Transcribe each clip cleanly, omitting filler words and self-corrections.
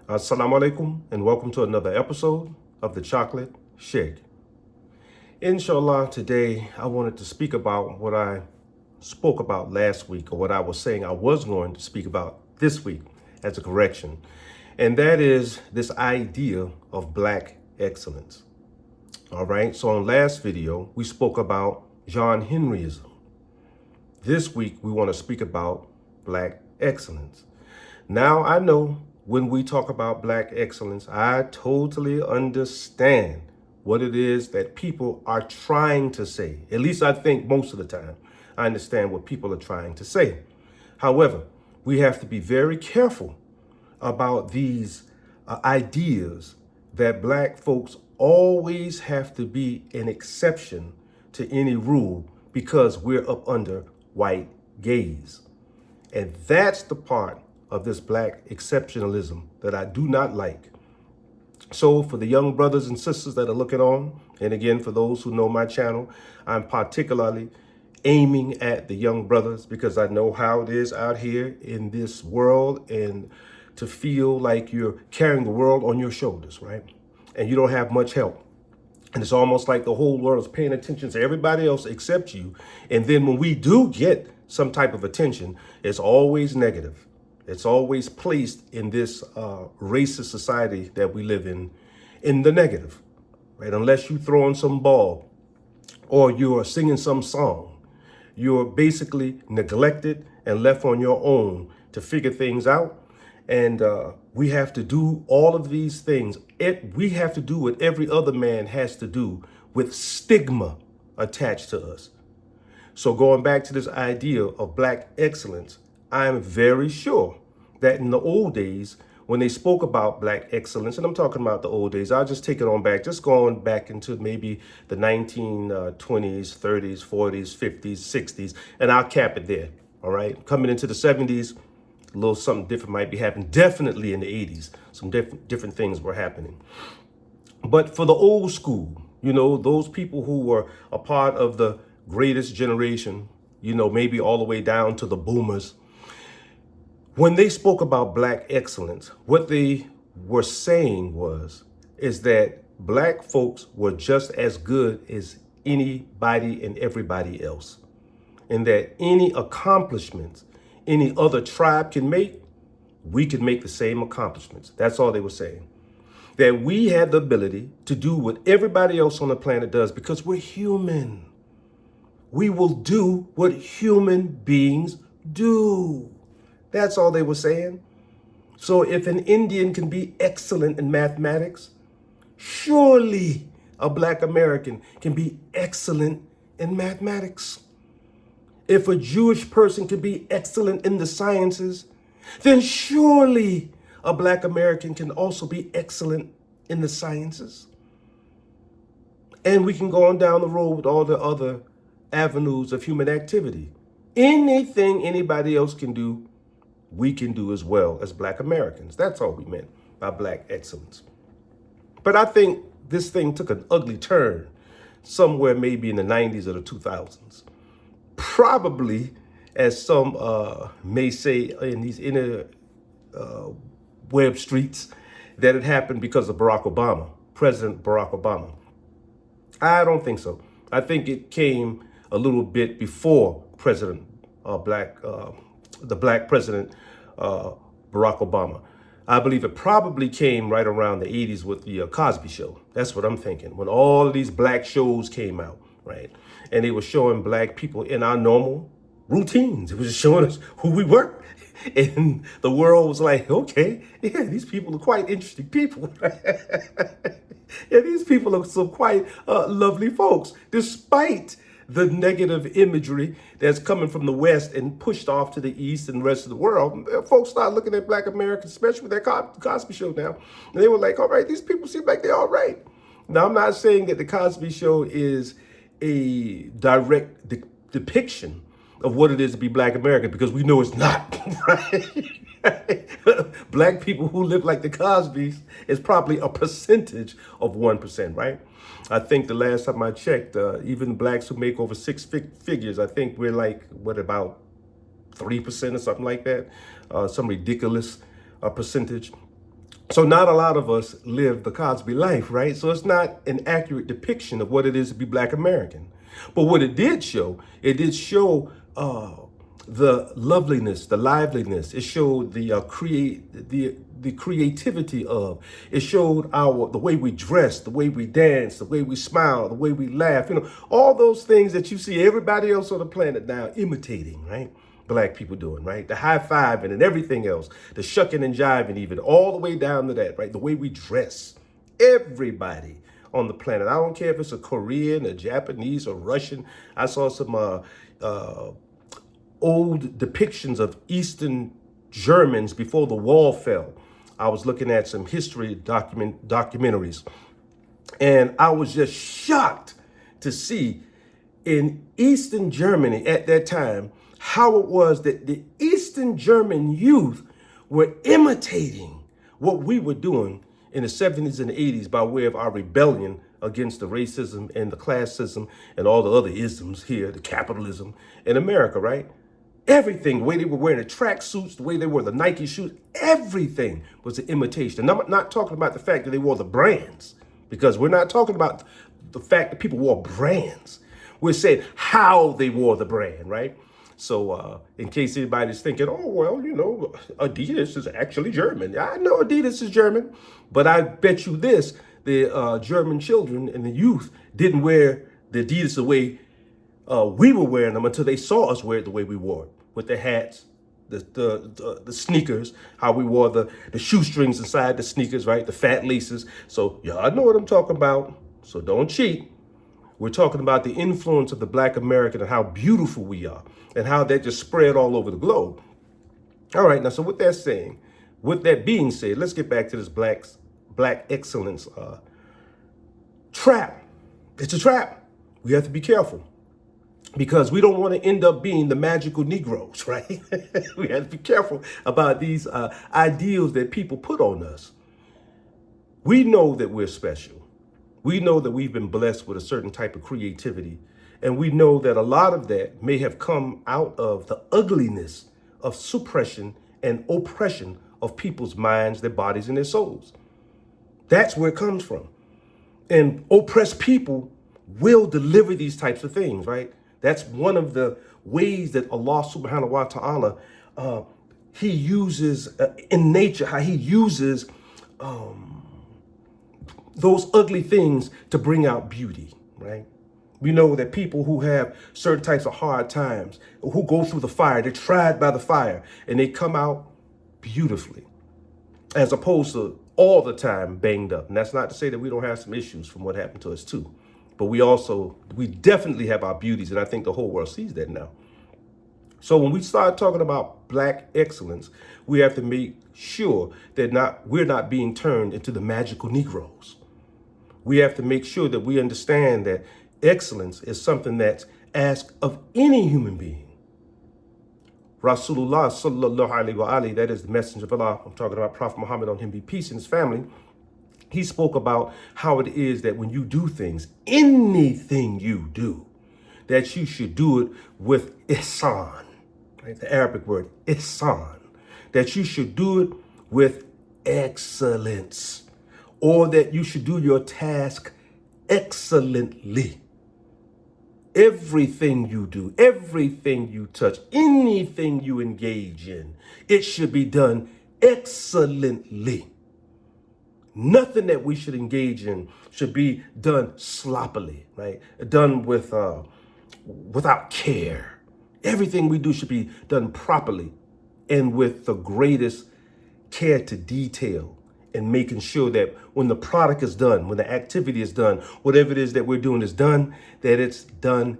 Assalamu alaikum and welcome to another episode of the Chocolate Shake. Inshallah, today I wanted to speak about what I spoke about last week, or what I was saying I was going to speak about this week as a correction. And that is this idea of black excellence. All right, so on last video, we spoke about John Henryism. This week, we want to speak about black excellence. Now, I know when we talk about black excellence, I totally understand what it is that people are trying to say. At least I think most of the time I understand what people are trying to say. However, we have to be very careful about these ideas that black folks always have to be an exception to any rule because we're up under white gaze. And that's the part of this black exceptionalism that I do not like. So for the young brothers and sisters that are looking on, and again, for those who know my channel, I'm particularly aiming at the young brothers because I know how it is out here in this world and to feel like you're carrying the world on your shoulders, right? And you don't have much help. And it's almost like the whole world is paying attention to everybody else except you. And then when we do get some type of attention, it's always negative. It's always placed in this racist society that we live in the negative, right? Unless you throwing some ball or you're singing some song, you're basically neglected and left on your own to figure things out. And we have to do all of these things. We have to do what every other man has to do with stigma attached to us. So going back to this idea of black excellence, I'm very sure that in the old days, when they spoke about black excellence, and I'm talking about the old days, I'll just take it on back, just going back into maybe the 1920s, 30s, 40s, 50s, 60s, and I'll cap it there, all right? Coming into the 70s, a little something different might be happening. Definitely in the 80s, some different things were happening. But for the old school, those people who were a part of the greatest generation, maybe all the way down to the boomers, when they spoke about black excellence, what they were saying is that black folks were just as good as anybody and everybody else. And that any accomplishments any other tribe can make, we can make the same accomplishments. That's all they were saying. That we had the ability to do what everybody else on the planet does because we're human. We will do what human beings do. That's all they were saying. So if an Indian can be excellent in mathematics, surely a black American can be excellent in mathematics. If a Jewish person can be excellent in the sciences, then surely a black American can also be excellent in the sciences. And we can go on down the road with all the other avenues of human activity. Anything anybody else can do, we can do as well as black Americans. That's all we meant by black excellence. But I think this thing took an ugly turn somewhere maybe in the 90s or the 2000s. Probably, as some may say in these inner web streets, that it happened because of Barack Obama, President Barack Obama. I don't think so. I think it came a little bit before the black president, Barack Obama. I believe it probably came right around the 80s with the Cosby Show. That's what I'm thinking. When all of these black shows came out, right? And they were showing black people in our normal routines. It was just showing us who we were. And the world was like, okay, yeah, these people are quite interesting people. Yeah, these people are some quite lovely folks, despite the negative imagery that's coming from the West and pushed off to the East and the rest of the world. Folks start looking at black Americans, especially with that Cosby Show now. And they were like, all right, these people seem like they're all right. Now, I'm not saying that the Cosby Show is a direct depiction of what it is to be black American, because we know it's not, right? Black people who live like the Cosbys is probably a percentage of 1%, right? I think the last time I checked, even blacks who make over six figures, I think we're like, what, about 3% or something like that? Some ridiculous percentage. So not a lot of us live the Cosby life, right? So it's not an accurate depiction of what it is to be Black American. But what it did show the loveliness, the liveliness. It showed the creativity of. It showed the way we dress, the way we dance, the way we smile, the way we laugh. All those things that you see everybody else on the planet now imitating, right? Black people doing, right? The high fiving and everything else, the shucking and jiving, even all the way down to that, right? The way we dress, everybody on the planet. I don't care if it's a Korean, a Japanese, or Russian. I saw some old depictions of Eastern Germans before the wall fell. I was looking at some history documentaries, and I was just shocked to see in Eastern Germany at that time how it was that the Eastern German youth were imitating what we were doing in the 70s and the 80s by way of our rebellion against the racism and the classism and all the other isms here, the capitalism in America, right? Everything, the way they were wearing the track suits, the way they wore the Nike shoes, everything was an imitation. And I'm not talking about the fact that they wore the brands, because we're not talking about the fact that people wore brands. We're saying how they wore the brand, right? So in case anybody's thinking, oh, well, Adidas is actually German. I know Adidas is German, but I bet you this, the German children and the youth didn't wear the Adidas the way we were wearing them until they saw us wear it the way we wore it, with the hats, the sneakers, how we wore the shoestrings inside the sneakers, right? The fat laces. So y'all know what I'm talking about. So don't cheat. We're talking about the influence of the Black American and how beautiful we are and how that just spread all over the globe. All right, now, so with that being said, let's get back to this black excellence trap. It's a trap. We have to be careful, because we don't want to end up being the magical Negroes, right? We have to be careful about these ideals that people put on us. We know that we're special. We know that we've been blessed with a certain type of creativity. And we know that a lot of that may have come out of the ugliness of suppression and oppression of people's minds, their bodies, and their souls. That's where it comes from. And oppressed people will deliver these types of things, right? That's one of the ways that Allah subhanahu wa ta'ala, he uses in nature, how he uses those ugly things to bring out beauty, right? We know that people who have certain types of hard times, who go through the fire, they're tried by the fire, and they come out beautifully, as opposed to all the time banged up. And that's not to say that we don't have some issues from what happened to us too. But we definitely have our beauties, and I think the whole world sees that now. So when we start talking about Black excellence, we have to make sure that we're not being turned into the magical Negroes. We have to make sure that we understand that excellence is something that's asked of any human being. Rasulullah sallallahu alaihi wa alihi, that is the messenger of Allah. I'm talking about Prophet Muhammad, on him be peace, and his family. He spoke about how it is that when you do things, anything you do, that you should do it with ihsan, right? The Arabic word ihsan, that you should do it with excellence, or that you should do your task excellently. Everything you do, everything you touch, anything you engage in, it should be done excellently. Nothing that we should engage in should be done sloppily, right? Done without care. Everything we do should be done properly and with the greatest care to detail, and making sure that when the product is done, when the activity is done, whatever it is that we're doing is done, that it's done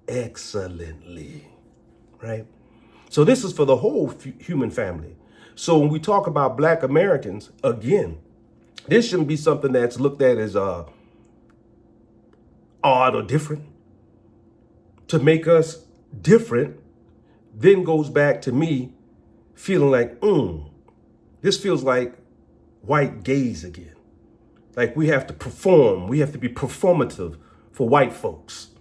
excellently, right? So this is for the whole human family. So when we talk about Black Americans, again, this shouldn't be something that's looked at as odd or different. To make us different then goes back to me feeling like, this feels like white gaze again. Like we have to perform, we have to be performative for white folks.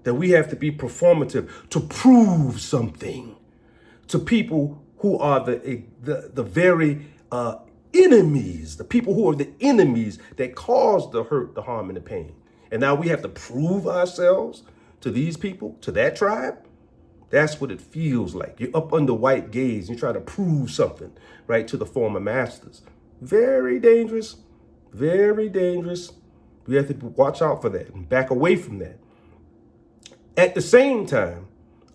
That we have to be performative to prove something to people who are the very enemies, the people who are the enemies that caused the hurt, the harm, and the pain. And now we have to prove ourselves to these people, to that tribe. That's what it feels like. You're up under white gaze. You try to prove something, right, to the former masters. Very dangerous. Very dangerous. We have to watch out for that and back away from that. At the same time,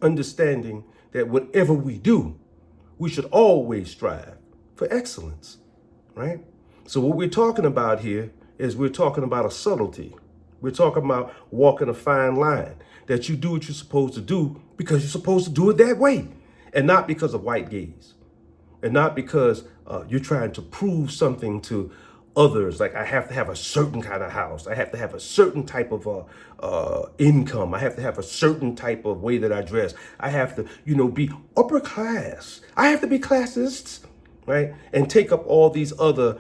understanding that whatever we do, we should always strive for excellence, right? So what we're talking about here is we're talking about a subtlety. We're talking about walking a fine line, that you do what you're supposed to do because you're supposed to do it that way, and not because of white gaze, and not because you're trying to prove something to others. Like, I have to have a certain kind of house. I have to have a certain type of income. I have to have a certain type of way that I dress. I have to, be upper class. I have to be classist, right? And take up all these other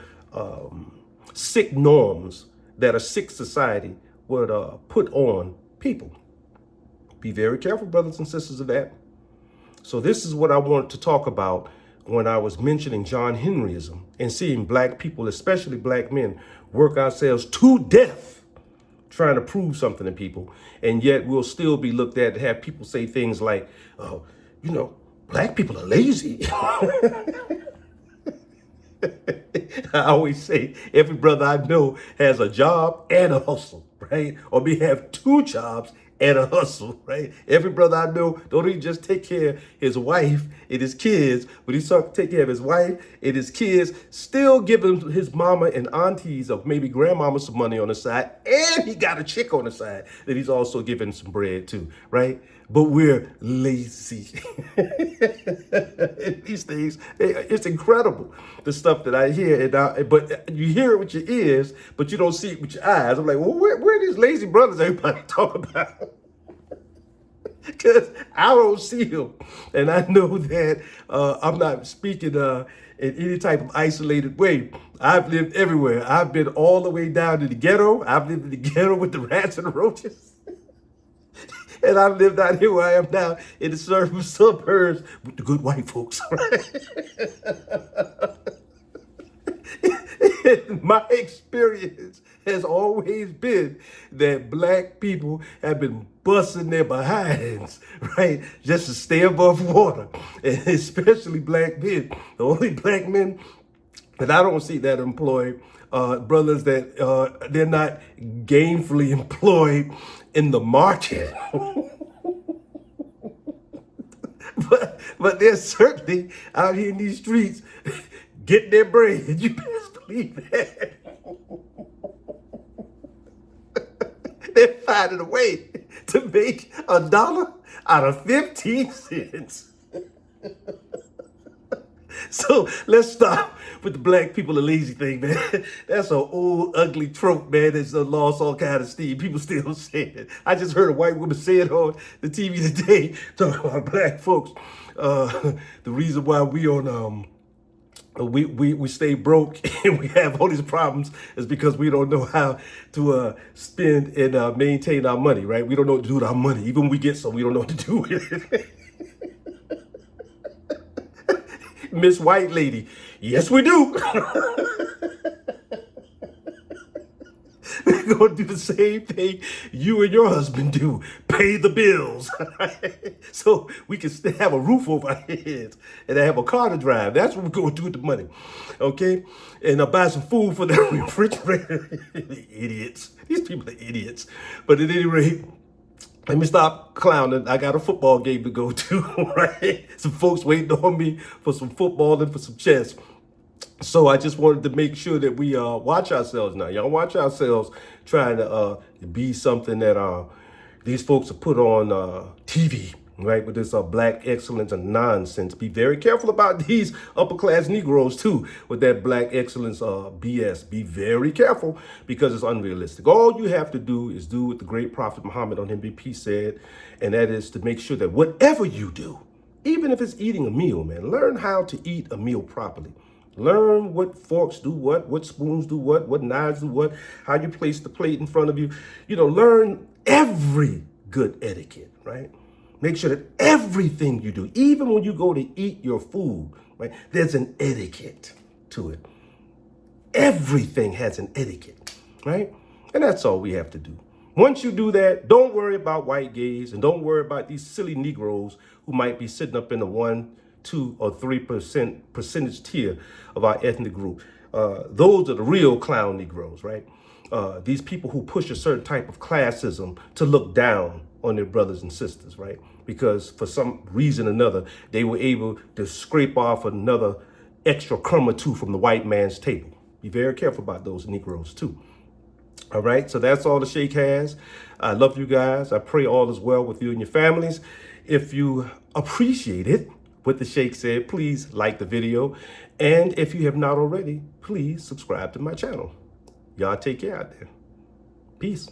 sick norms that a sick society would put on people. Be very careful, brothers and sisters, of that. So this is what I wanted to talk about when I was mentioning John Henryism and seeing black people, especially black men, work ourselves to death trying to prove something to people. And yet we'll still be looked at to have people say things like, oh, black people are lazy. I always say every brother I know has a job and a hustle, right? Or may have two jobs and a hustle, right? Every brother I know don't even just take care of his wife and his kids, but he's starting to take care of his wife and his kids, still giving his mama and aunties or maybe grandmama some money on the side, and he got a chick on the side that he's also giving some bread to, right? But we're lazy. These things, it's incredible, the stuff that I hear. But you hear it with your ears, but you don't see it with your eyes. I'm like, well, where are these lazy brothers everybody talk about? Because I don't see them. And I know that I'm not speaking in any type of isolated way. I've lived everywhere. I've been all the way down to the ghetto. I've lived in the ghetto with the rats and the roaches. And I've lived out here where I am now in the suburbs with the good white folks. My experience has always been that black people have been busting their behinds, right, just to stay above water. And especially black men. The only black men that I don't see that employed, brothers that they're not gainfully employed in the market. but they're certainly out here in these streets getting their bread. You best believe that. They're finding a way to make $1 out of 15 cents. So let's stop with the black people are lazy thing, man. That's an old, ugly trope, man. That's lost all kind of steam. People still say it. I just heard a white woman say it on the TV today, talking about black folks. The reason why we on we stay broke and we have all these problems is because we don't know how to spend and maintain our money, right? We don't know what to do with our money. Even when we get some, we don't know what to do with it. Miss White Lady, yes we do. We're going to do the same thing you and your husband do. Pay the bills. So we can still have a roof over our heads and have a car to drive. That's what we're going to do with the money. Okay? And buy some food for the refrigerator. Idiots. These people are idiots. But at any rate, let me stop clowning. I got a football game to go to, right? Some folks waiting on me for some football and for some chess. So I just wanted to make sure that we watch ourselves now. Y'all watch ourselves trying to be something that these folks are put on TV, right? With this black excellence and nonsense. Be very careful about these upper class Negroes too, with that black excellence BS. Be very careful because it's unrealistic. All you have to do is do what the great Prophet Muhammad on him be peace said, and that is to make sure that whatever you do, even if it's eating a meal, man, learn how to eat a meal properly. Learn what forks do what spoons do what knives do what, how you place the plate in front of you. Learn every good etiquette, right? Make sure that everything you do, even when you go to eat your food, right, there's an etiquette to it. Everything has an etiquette, right? And that's all we have to do. Once you do that, don't worry about white gays and don't worry about these silly Negroes who might be sitting up in the 1, 2, or 3% percentage tier of our ethnic group. Those are the real clown Negroes, right? These people who push a certain type of classism to look down on their brothers and sisters, right? Because for some reason or another, they were able to scrape off another extra crumb or two from the white man's table. Be very careful about those Negroes too. All right, so that's all the Sheikh has. I love you guys. I pray all is well with you and your families. If you appreciate it, what the Sheikh said, please like the video. And if you have not already, please subscribe to my channel. Y'all take care out there. Peace.